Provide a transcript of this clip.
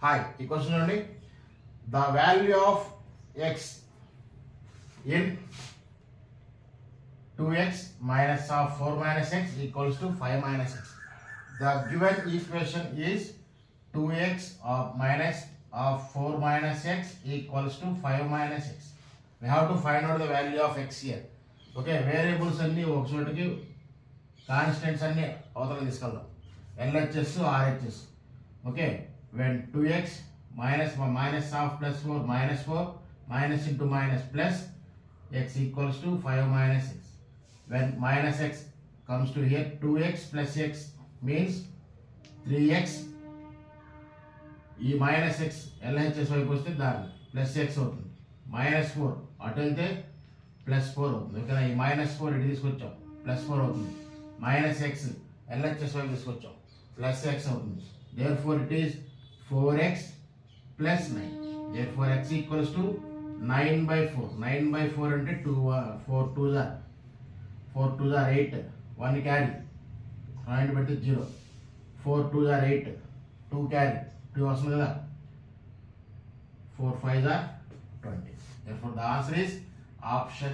Hi, ఈ question నుండి the value of x in 2x minus of 4 minus x equals to 5 minus x. The given equation is 2x minus of 4 minus x equals to 5 minus x. We have to find out the value of x here. Okay, variables అన్ని ఒక చోటకి constants అన్ని అవతల తీసుకెళ్దాం. LHS RHS. Okay, when 2x minus of plus 4 minus into minus plus x equals to 5 minus x. When minus x comes to here, 2x plus x means 3x. ఈ minus X LHS వైపు వస్తే దాని plus X అవుతుంది. -4 అటు వెళ్తే +4 అవుతుంది. ఓకేనా, ఈ -4 ఇటు తీసుకొచ్చాం +4 అవుతుంది. మైనస్ ఎక్స్ ఎల్హెచ్ఎస్ వైపు తీసుకొచ్చాం ప్లస్ ఎక్స్ అవుతుంది. therefore it is 4x plus 9. therefore x equals to 9/4. 9/4 అంటే 4 2s are 8. 1 carry పాయింట్ పెడితే 0. 4 2s are 8. 2 carry 2 వస్తుంది కదా. 4 5s are 20. therefore the answer is option